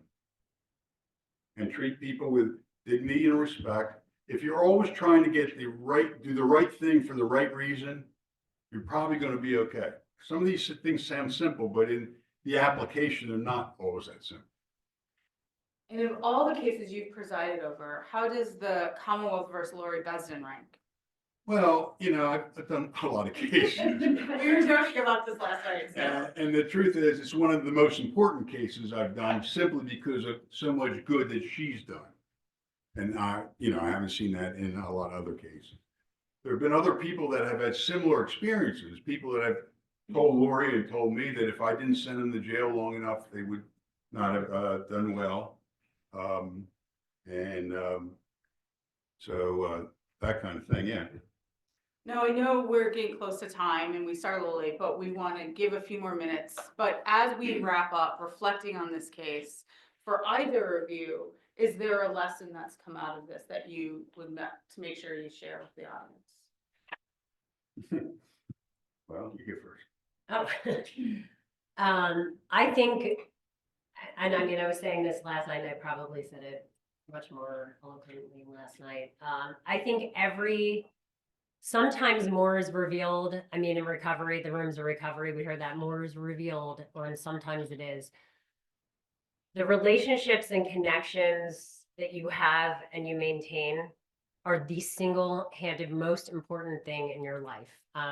S4: and treat people with dignity and respect. If you're always trying to do the right thing for the right reason, you're probably going to be okay. Some of these things sound simple, but in the application, they're not always that simple.
S2: And of all the cases you've presided over, how does the Commonwealth versus Laurie Besden rank?
S4: Well, I've done a lot of cases.
S2: We were joking about this last night. So.
S4: And the truth is, it's one of the most important cases I've done simply because of so much good that she's done. And I haven't seen that in a lot of other cases. There have been other people that have had similar experiences, people that have told Laurie and told me that if I didn't send them to jail long enough, they would not have done well. So that kind of thing, yeah.
S2: Now, I know we're getting close to time and we started a little late, but we want to give a few more minutes. But as we wrap up, reflecting on this case, for either of you, is there a lesson that's come out of this that you would to make sure you share with the audience?
S4: Well, you get first.
S3: I think, and I mean, I was saying this last night, and I probably said it much more eloquently last night. I think sometimes more is revealed. I mean, in recovery, the rooms of recovery, we heard that more is revealed, and sometimes it is. The relationships and connections that you have and you maintain are the single-handed most important thing in your life.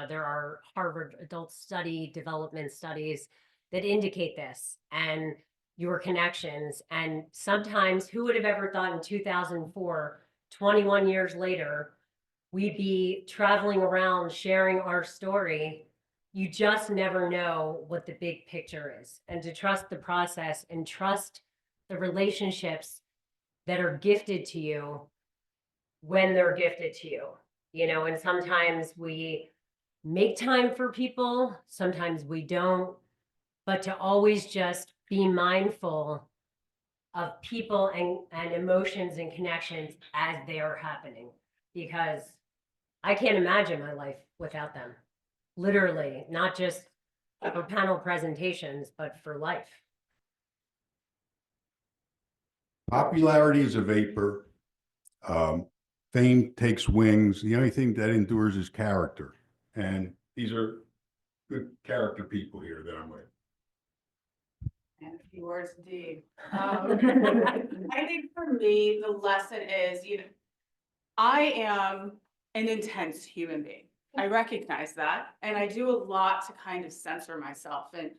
S3: There are Harvard adult study development studies that indicate this, and your connections. And sometimes, who would have ever thought in 2004, 21 years later, we'd be traveling around sharing our story. You just never know what the big picture is, and to trust the process and trust the relationships that are gifted to you when they're gifted to you, you know. And sometimes we make time for people, sometimes we don't, but to always just be mindful of people and emotions and connections as they are happening, because I can't imagine my life without them. Literally, not just for panel presentations, but for life.
S4: Popularity is a vapor. Fame takes wings. The only thing that endures is character. And these are good character people here that I'm with.
S2: And a few words indeed. I think for me, the lesson is, I am an intense human being. I recognize that, and I do a lot to kind of censor myself, and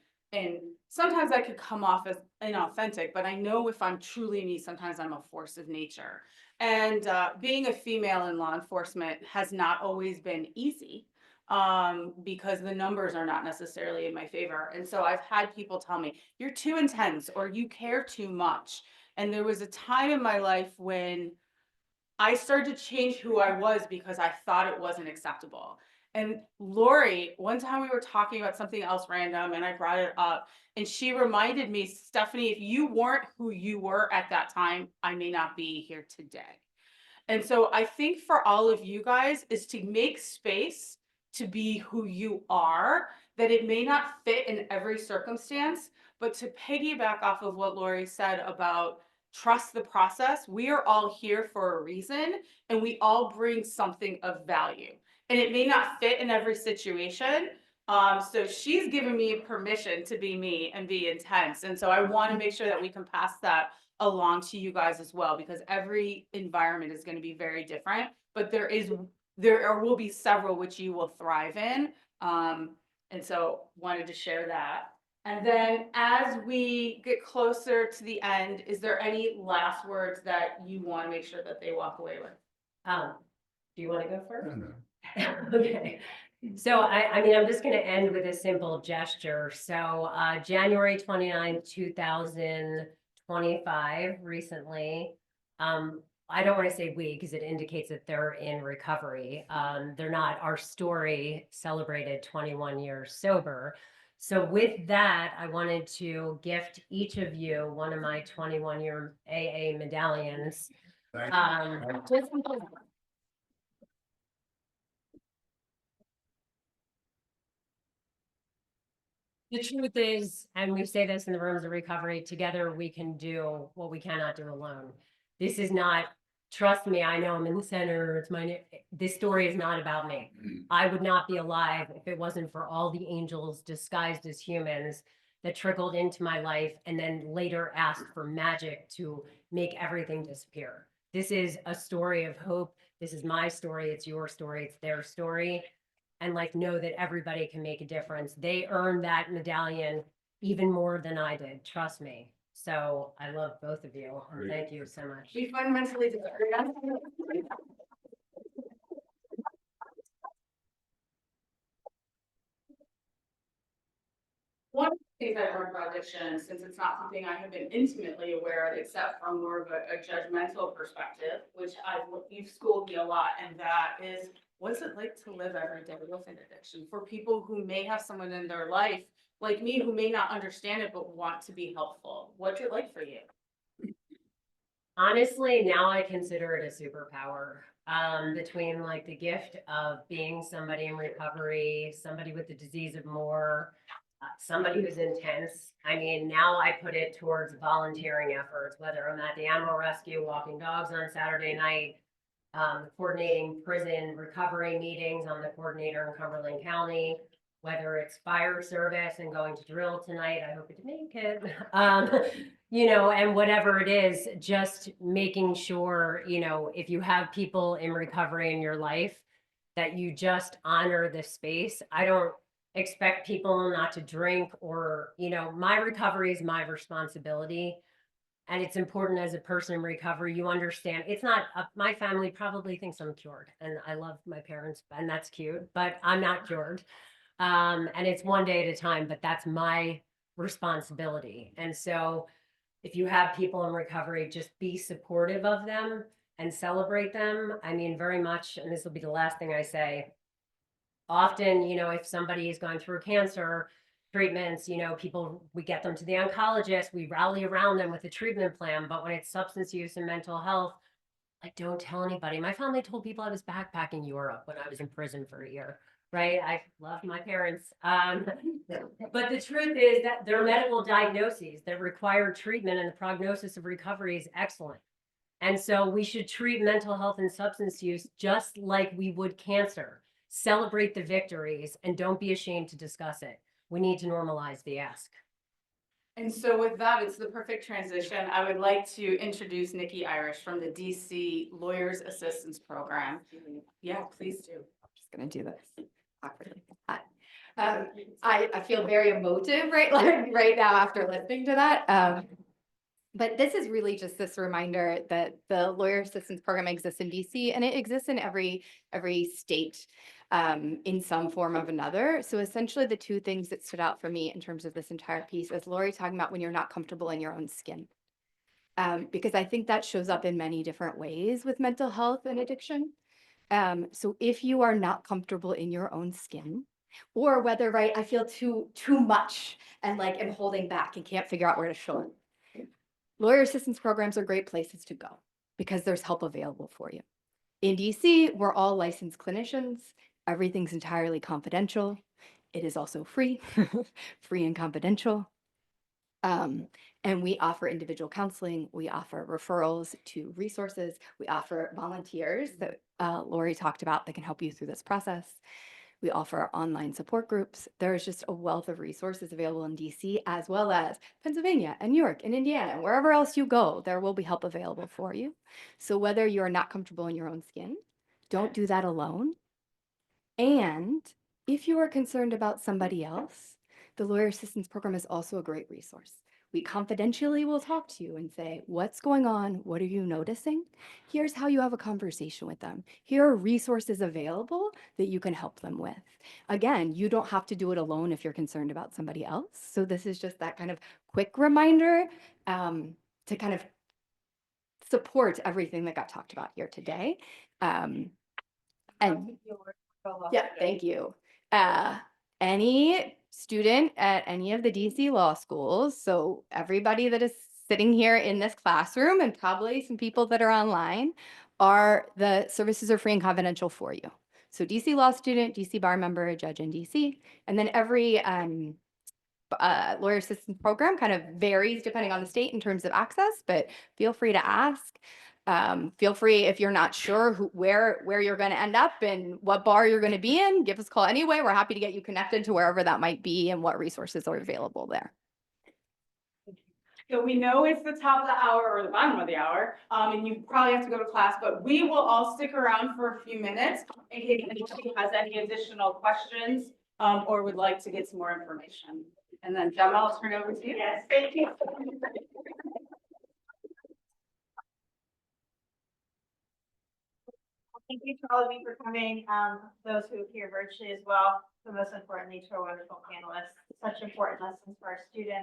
S2: sometimes I could come off as inauthentic, but I know if I'm truly me, sometimes I'm a force of nature. And being a female in law enforcement has not always been easy, because the numbers are not necessarily in my favor. And so I've had people tell me, you're too intense or you care too much. And there was a time in my life when I started to change who I was because I thought it wasn't acceptable. And Laurie, one time we were talking about something else random and I brought it up, and she reminded me, Stephanie, if you weren't who you were at that time, I may not be here today. And so I think for all of you guys is to make space to be who you are, that it may not fit in every circumstance, but to piggyback off of what Laurie said about trust the process. We are all here for a reason, and we all bring something of value. And it may not fit in every situation. So she's given me permission to be me and be intense. And so I want to make sure that we can pass that along to you guys as well, because every environment is going to be very different, but there will be several which you will thrive in. And so wanted to share that. And then as we get closer to the end, is there any last words that you want to make sure that they walk away with?
S3: Do you want to go first?
S4: No.
S3: Okay. So I mean, I'm just going to end with a simple gesture. So January 29, 2025, recently, I don't want to say we because it indicates that they're in recovery. They're not. Our story celebrated 21 years sober. So with that, I wanted to gift each of you one of my 21-year AA medallions.
S4: Thank
S3: Just the truth is, and we say this in the rooms of recovery, together we can do what we cannot do alone. This is not, trust me, I know I'm in the center, it's this story is not about me. I would not be alive if it wasn't for all the angels disguised as humans that trickled into my life and then later asked for magic to make everything disappear. This is a story of hope. This is my story. It's your story. It's their story. And know that everybody can make a difference. They earned that medallion even more than I did. Trust me. So I love both of you. And thank you so much.
S2: We fundamentally disagree. One of the things I learned about addiction, since it's not something I have been intimately aware of, except from more of a judgmental perspective, which you've schooled me a lot, and that is, what's it like to live every day with an addiction? For people who may have someone in their life, like me, who may not understand it, but want to be helpful. What's it like for you?
S3: Honestly, now I consider it a superpower. Between like the gift of being somebody in recovery, somebody with the disease of more, somebody who's intense. I mean, now I put it towards volunteering efforts, whether I'm at the animal rescue, walking dogs on Saturday night, coordinating prison recovery meetings. I'm the coordinator in Cumberland County, whether it's fire service and going to drill tonight, I hope I can make it. You know, and whatever it is, just making sure, you know, if you have people in recovery in your life, that you just honor the space. I don't expect people not to drink or, you know, my recovery is my responsibility. And it's important as a person in recovery, you understand, it's not, my family probably thinks I'm cured, and I love my parents, and that's cute, but I'm not cured. And it's one day at a time, but that's my responsibility. And so if you have people in recovery, just be supportive of them and celebrate them. I mean, very much, and this will be the last thing I say, often, you know, if somebody is going through cancer treatments, you know, people, we get them to the oncologist, we rally around them with a treatment plan. But when it's substance use and mental health, like, don't tell anybody. My family told people I was backpacking Europe when I was in prison for a year, right? I love my parents. But the truth is that there are medical diagnoses that require treatment, and the prognosis of recovery is excellent. And so we should treat mental health and substance use just like we would cancer. Celebrate the victories and don't be ashamed to discuss it. We need to normalize the ask.
S2: And so with that, it's the perfect transition. I would like to introduce Nikki Irish from the DC Lawyers Assistance Program. Yeah, please do.
S5: Just gonna do this awkwardly. I feel very emotive right now after listening to that. But this is really just this reminder that the Lawyer Assistance Program exists in DC, and it exists in every state in some form of another. So essentially the two things that stood out for me in terms of this entire piece is Laurie talking about when you're not comfortable in your own skin. Because I think that shows up in many different ways with mental health and addiction. So if you are not comfortable in your own skin, or whether, right, I feel too much and like am holding back and can't figure out where to show it. Lawyer assistance programs are great places to go because there's help available for you. In DC, we're all licensed clinicians. Everything's entirely confidential. It is also free, free and confidential. And we offer individual counseling. We offer referrals to resources. We offer volunteers that Laurie talked about that can help you through this process. We offer online support groups. There's just a wealth of resources available in DC, as well as Pennsylvania and New York and Indiana, and wherever else you go, there will be help available for you. So whether you're not comfortable in your own skin, don't do that alone. And if you are concerned about somebody else, the Lawyer Assistance Program is also a great resource. We confidentially will talk to you and say, what's going on? What are you noticing? Here's how you have a conversation with them. Here are resources available that you can help them with. Again, you don't have to do it alone if you're concerned about somebody else. So this is just that kind of quick reminder to kind of support everything that got talked about here today. And yeah, thank you. Any student at any of the DC law schools, so everybody that is sitting here in this classroom and probably some people that are online, the services are free and confidential for you. So DC law student, DC bar member, a judge in DC, and then every lawyer assistance program kind of varies depending on the state in terms of access, but feel free to ask. Feel free, if you're not sure where you're going to end up and what bar you're going to be in, give us a call anyway. We're happy to get you connected to wherever that might be and what resources are available there.
S2: So we know it's the top of the hour or the bottom of the hour, and you probably have to go to class, but we will all stick around for a few minutes in case anybody has any additional questions or would like to get some more information. And then Gemma, I'll turn it over to you.
S1: Yes, thank you. Thank you to all of you for coming, those who are here virtually as well. but most importantly to our wonderful panelists, such important lessons for our students.